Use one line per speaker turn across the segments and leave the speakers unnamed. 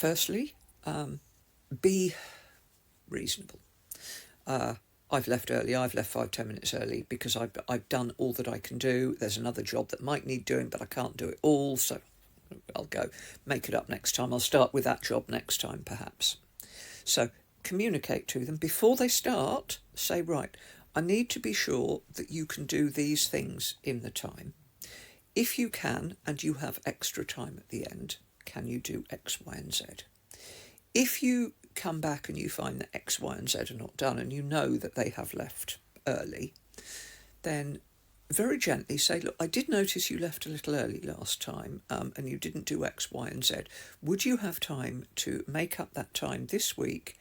Firstly, be reasonable. I've left early. I've left 5-10 minutes early because I've done all that I can do. There's another job that might need doing, but I can't do it all, so I'll go make it up next time. I'll start with that job next time, perhaps. So communicate to them before they start. Say, right, I need to be sure that you can do these things in the time. If you can, and you have extra time at the end, can you do X, Y, and Z? If you come back and you find that X, Y, and Z are not done, and you know that they have left early, then very gently say, look, I did notice you left a little early last time, and you didn't do X, Y, and Z. Would you have time to make up that time this week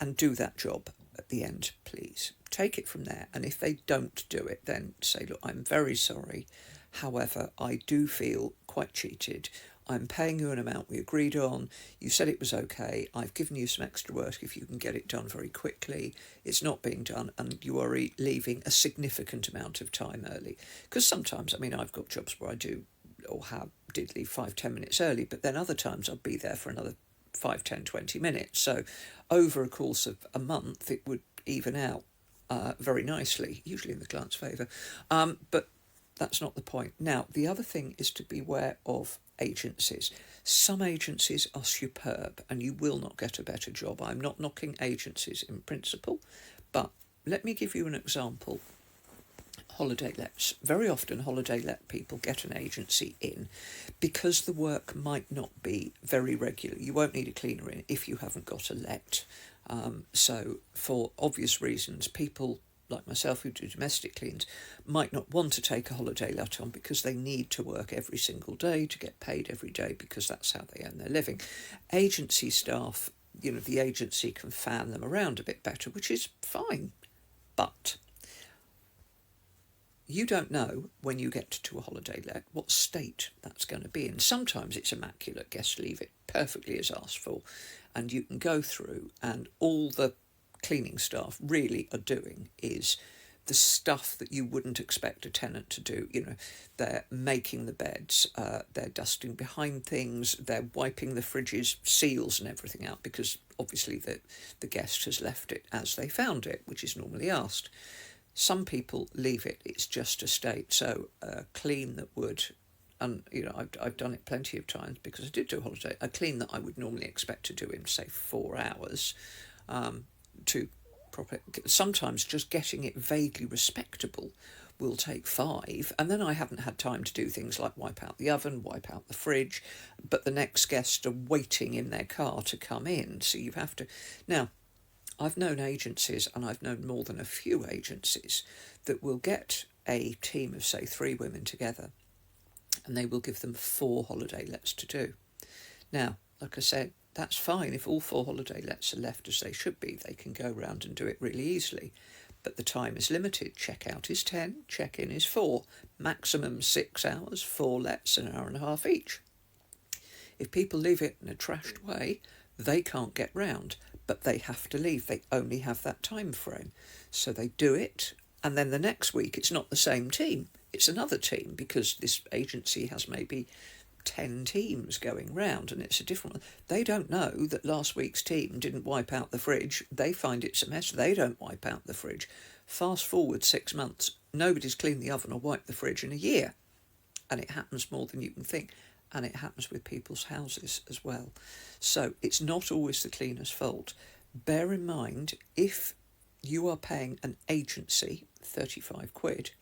and do that job at the end, please? Take it from there. And if they don't do it, then say, look, I'm very sorry. However, I do feel quite cheated. I'm paying you an amount we agreed on. You said it was okay. I've given you some extra work if you can get it done very quickly. It's not being done, and you are leaving a significant amount of time early. Because sometimes, I mean, I've got jobs where I do or did leave 5-10 minutes early, but then other times I'll be there for another 5-10-20 minutes. So over a course of a month, it would even out very nicely, usually in the client's favour. But that's not the point. Now, the other thing is to beware of agencies. Some agencies are superb and you will not get a better job. I'm not knocking agencies in principle, but let me give you an example. Holiday lets. Very often holiday let people get an agency in because the work might not be very regular. You won't need a cleaner in if you haven't got a let. So for obvious reasons, people like myself who do domestic cleans might not want to take a holiday let on because they need to work every single day to get paid every day because that's how they earn their living. Agency staff, the agency can fan them around a bit better, which is fine. But you don't know when you get to a holiday let what state that's going to be in. Sometimes it's immaculate, guest leave it perfectly as asked for, and you can go through and all the cleaning staff really are doing is the stuff that you wouldn't expect a tenant to do. They're making the beds, they're dusting behind things, they're wiping the fridge's seals and everything out because obviously the guest has left it as they found it, which is normally asked. Some people leave it, it's just a state. So a clean that would, and I've done it plenty of times because I did do a holiday, a clean that I would normally expect to do in say 4 hours, to proper, sometimes just getting it vaguely respectable will take 5, and then I haven't had time to do things like wipe out the oven, wipe out the fridge, but the next guests are waiting in their car to come in, so you have to. Now, I've known agencies, and I've known more than a few agencies, that will get a team of say 3 women together and they will give them 4 holiday lets to do. Now, like I said, that's fine. If all 4 holiday lets are left as they should be, they can go round and do it really easily. But the time is limited. Check-out is 10, check-in is 4. Maximum 6 hours, 4 lets, an hour and a half each. If people leave it in a trashed way, they can't get round, but they have to leave. They only have that time frame. So they do it, and then the next week it's not the same team. It's another team because this agency has maybe 10 teams going round and it's a different one. They don't know that last week's team didn't wipe out the fridge. They find it's a mess. They don't wipe out the fridge. Fast forward 6 months, nobody's cleaned the oven or wiped the fridge in a year. And it happens more than you can think. And it happens with people's houses as well. So it's not always the cleaner's fault. Bear in mind, if you are paying an agency 35 quid,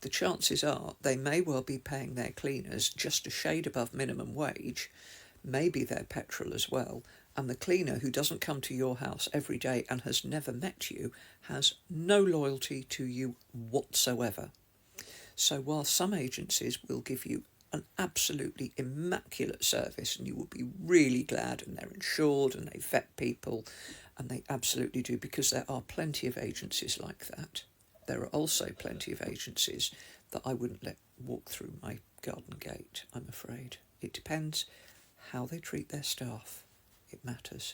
the chances are they may well be paying their cleaners just a shade above minimum wage, maybe their petrol as well, and the cleaner who doesn't come to your house every day and has never met you has no loyalty to you whatsoever. So while some agencies will give you an absolutely immaculate service and you will be really glad, and they're insured and they vet people, and they absolutely do, because there are plenty of agencies like that. There are also plenty of agencies that I wouldn't let walk through my garden gate, I'm afraid. It depends how they treat their staff. It matters.